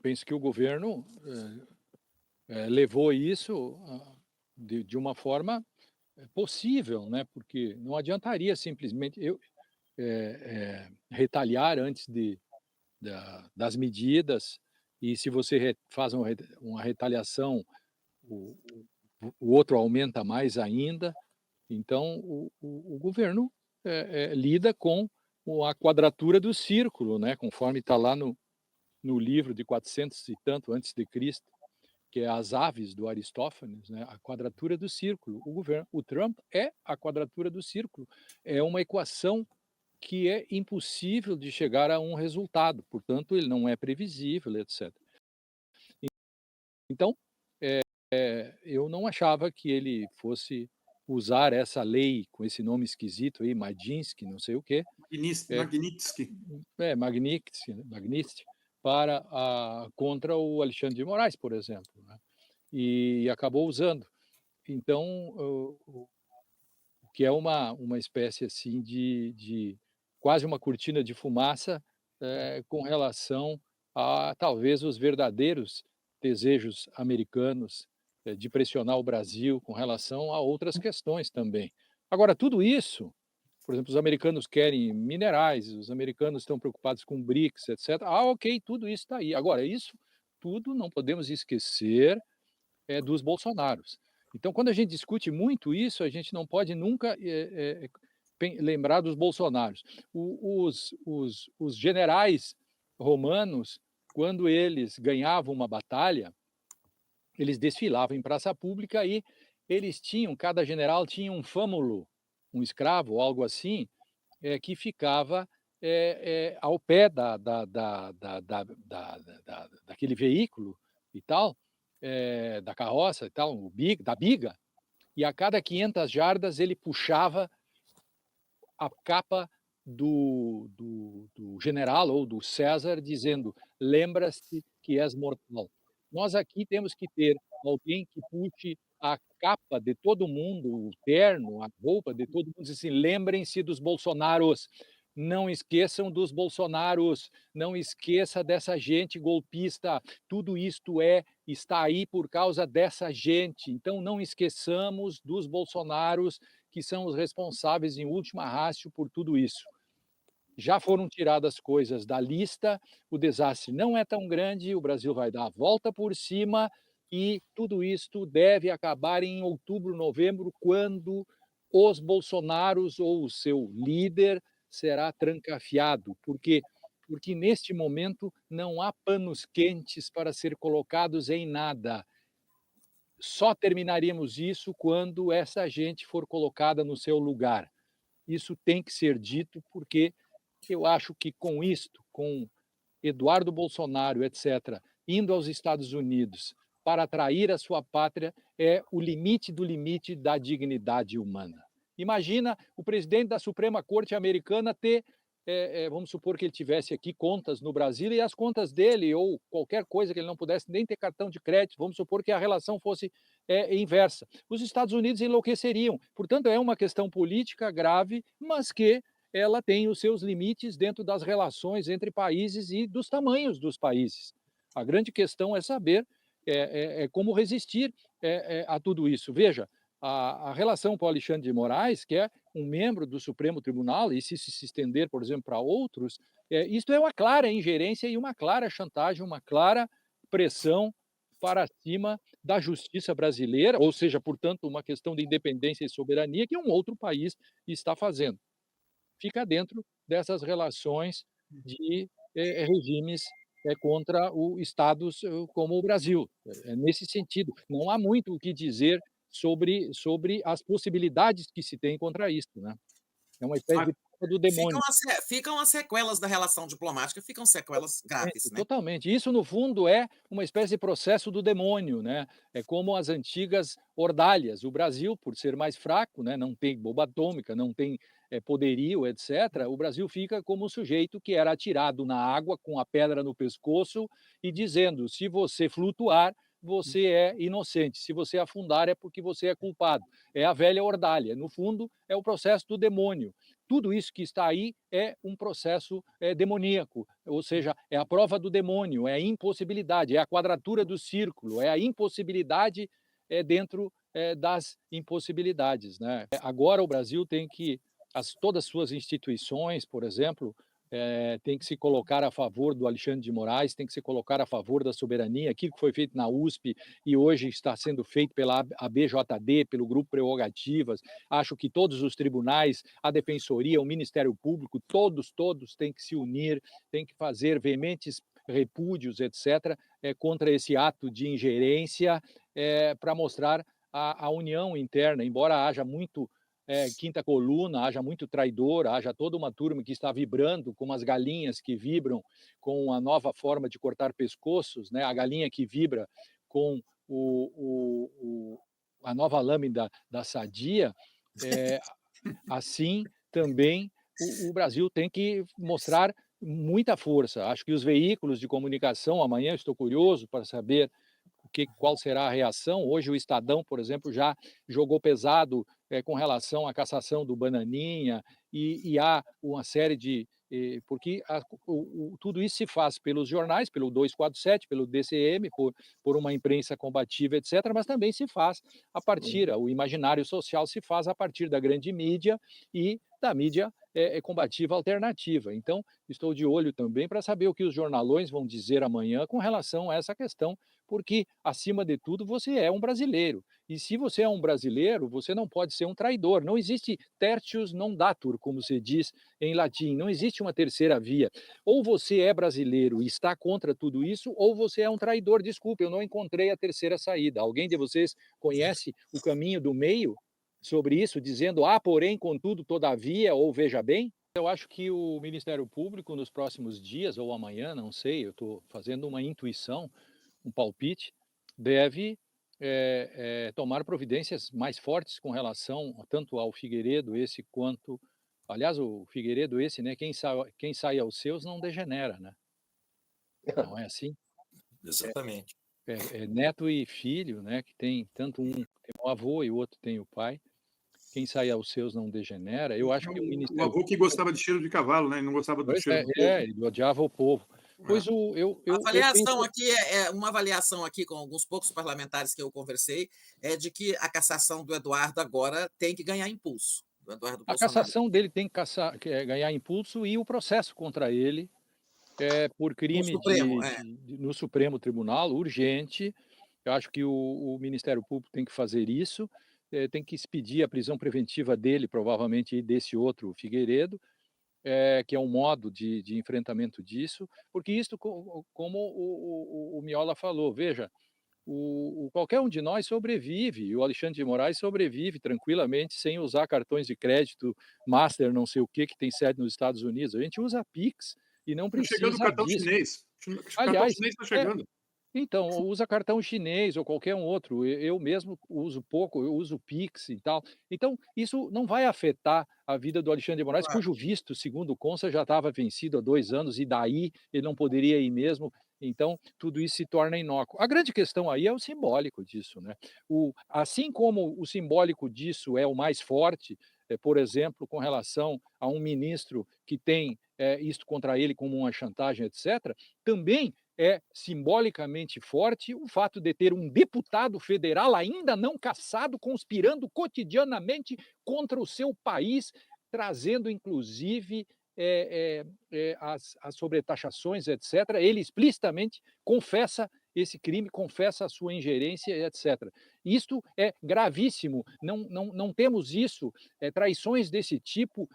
penso que o governo levou isso de uma forma possível, né? Porque não adiantaria simplesmente eu retaliar antes das medidas, e se você faz uma retaliação, o, o outro aumenta mais ainda. Então, o governo lida com a quadratura do círculo, né? Conforme está lá no livro de 400 e tanto antes de Cristo, que é As Aves, do Aristófanes, né? A quadratura do círculo. O Trump é a quadratura do círculo. É uma equação que é impossível de chegar a um resultado, portanto, ele não é previsível, etc. Então, eu não achava que ele fosse usar essa lei com esse nome esquisito aí, Magnitsky, não sei o quê, é, Magnitsky. Magnitsky, contra o Alexandre de Moraes, por exemplo, né? E acabou usando. Então, o que é uma espécie assim de quase uma cortina de fumaça com relação a talvez os verdadeiros desejos americanos de pressionar o Brasil com relação a outras questões também. Agora, tudo isso, por exemplo, os americanos querem minerais, os americanos estão preocupados com BRICS, etc. Ah, ok, tudo isso está aí. Agora, isso tudo não podemos esquecer dos Bolsonaros. Então, quando a gente discute muito isso, a gente não pode nunca lembrar dos Bolsonaros. Os generais romanos, quando eles ganhavam uma batalha, eles desfilavam em praça pública e eles tinham, cada general tinha um fâmulo, um escravo, algo assim, que ficava ao pé daquele veículo e tal, da carroça e tal, da biga, e a cada 500 jardas ele puxava a capa do general ou do César, dizendo: lembra-se que és mortal. Nós aqui temos que ter alguém que puxe a capa de todo mundo, o terno, a roupa de todo mundo, diz assim: lembrem-se dos Bolsonaros, não esqueçam dos Bolsonaros, não esqueça dessa gente golpista, tudo isto está aí por causa dessa gente, então não esqueçamos dos Bolsonaros, que são os responsáveis em última ratio por tudo isso. Já foram tiradas coisas da lista, o desastre não é tão grande, o Brasil vai dar a volta por cima e tudo isto deve acabar em outubro, novembro, quando os Bolsonaros ou o seu líder será trancafiado, porque neste momento não há panos quentes para ser colocados em nada. Só terminaríamos isso quando essa gente for colocada no seu lugar. Isso tem que ser dito, porque eu acho que com isto, com Eduardo Bolsonaro, etc., indo aos Estados Unidos para atrair a sua pátria, é o limite do limite da dignidade humana. Imagina o presidente da Suprema Corte americana ter, vamos supor que ele tivesse aqui contas no Brasil e as contas dele, ou qualquer coisa que ele não pudesse nem ter cartão de crédito, vamos supor que a relação fosse inversa. Os Estados Unidos enlouqueceriam. Portanto, é uma questão política grave, mas que ela tem os seus limites dentro das relações entre países e dos tamanhos dos países. A grande questão é saber como resistir a tudo isso. Veja, a relação com o Alexandre de Moraes, que é um membro do Supremo Tribunal, e se estender, por exemplo, para outros, isto é uma clara ingerência e uma clara chantagem, uma clara pressão para cima da justiça brasileira, ou seja, portanto, uma questão de independência e soberania que um outro país está fazendo. Fica dentro dessas relações de regimes contra o estados como o Brasil. É nesse sentido. Não há muito o que dizer sobre as possibilidades que se tem contra isso, né? É uma espécie de do demônio. Ficam as sequelas da relação diplomática, ficam sequelas graves, né. Totalmente. Isso, no fundo, é uma espécie de processo do demônio, né? É como as antigas ordalhas. O Brasil, por ser mais fraco, né, não tem bomba atômica, não tem poderio, etc., o Brasil fica como um sujeito que era atirado na água com a pedra no pescoço e dizendo: se você flutuar, você é inocente, se você afundar, é porque você é culpado. É a velha ordalha. No fundo, é o processo do demônio. tudo isso que está aí é um processo demoníaco, ou seja, é a prova do demônio, é a impossibilidade, é a quadratura do círculo, é a impossibilidade dentro das impossibilidades, né? Agora o Brasil tem que, todas as suas instituições, por exemplo, tem que se colocar a favor do Alexandre de Moraes, tem que se colocar a favor da soberania, aquilo que foi feito na USP e hoje está sendo feito pela ABJD, pelo Grupo Prerrogativas. Acho que todos os tribunais, a Defensoria, o Ministério Público, todos têm que se unir, têm que fazer veementes repúdios, etc., contra esse ato de ingerência, para mostrar a união interna, embora haja muito quinta coluna, haja muito traidor, haja toda uma turma que está vibrando, como as galinhas que vibram com a nova forma de cortar pescoços, né? A galinha que vibra com a nova lâmina da sadia, é, assim também o Brasil tem que mostrar muita força. Acho que os veículos de comunicação, amanhã estou curioso para saber qual será a reação. Hoje o Estadão, por exemplo, já jogou pesado com relação à cassação do Bananinha e há uma série de... porque tudo isso se faz pelos jornais, pelo 247, pelo DCM, por uma imprensa combativa, etc., mas também se faz a partir, o imaginário social se faz a partir da grande mídia e da mídia combativa alternativa. Então, estou de olho também para saber o que os jornalões vão dizer amanhã com relação a essa questão, porque, acima de tudo, você é um brasileiro. E se você é um brasileiro, você não pode ser um traidor. Não existe tertius non datur, como se diz em latim. Não existe uma terceira via. Ou você é brasileiro e está contra tudo isso, ou você é um traidor. Desculpe, eu não encontrei a terceira saída. Alguém de vocês conhece o caminho do meio sobre isso, dizendo, porém, contudo, todavia, ou veja bem? Eu acho que o Ministério Público, nos próximos dias, ou amanhã, não sei, eu estou fazendo uma intuição, um palpite, deve tomar providências mais fortes com relação tanto ao Figueiredo esse quanto... Aliás, o Figueiredo esse, né? Quem sai aos seus não degenera, né? Não é assim? Exatamente. Neto e filho, né? Que tem tanto um tem o avô e o outro tem o pai. Quem sai aos seus não degenera. Eu acho que o O Ministério avô que gostava de cheiro de cavalo, né? Ele não gostava do Pois cheiro do povo. ele odiava o povo. Pois A eu avaliação penso... aqui uma avaliação aqui com alguns poucos parlamentares que eu conversei, é de que a cassação do Eduardo agora tem que ganhar impulso, do Eduardo A Bolsonaro. cassação dele tem que ganhar impulso e o processo contra ele por No crime Supremo, no Supremo Tribunal, urgente. Eu acho que o Ministério Público tem que fazer isso, tem que expedir a prisão preventiva dele, provavelmente, e desse outro Figueiredo, que é um modo de enfrentamento disso, porque isso, como o Miola falou, veja, qualquer um de nós sobrevive, e o Alexandre de Moraes sobrevive tranquilamente sem usar cartões de crédito, Master não sei o que tem sede nos Estados Unidos. A gente usa Pix e não Tá chegando o precisa cartão disso. chinês. O cartão Aliás, chinês está chegando. então, usa cartão chinês ou qualquer um outro. Eu mesmo uso pouco, eu uso Pix e tal. Então, isso não vai afetar a vida do Alexandre de Moraes, Claro. cujo visto, segundo consta, já estava vencido há 2 anos, e daí ele não poderia ir mesmo. Então, tudo isso se torna inócuo. A grande questão aí é o simbólico disso, né? Assim como o simbólico disso é o mais forte, por exemplo, com relação a um ministro que tem isto contra ele como uma chantagem, etc., também é simbolicamente forte o fato de ter um deputado federal ainda não cassado, conspirando cotidianamente contra o seu país, trazendo inclusive as sobretaxações, etc. Ele explicitamente confessa esse crime, confessa a sua ingerência, etc. Isto é gravíssimo. Não temos isso, traições desse tipo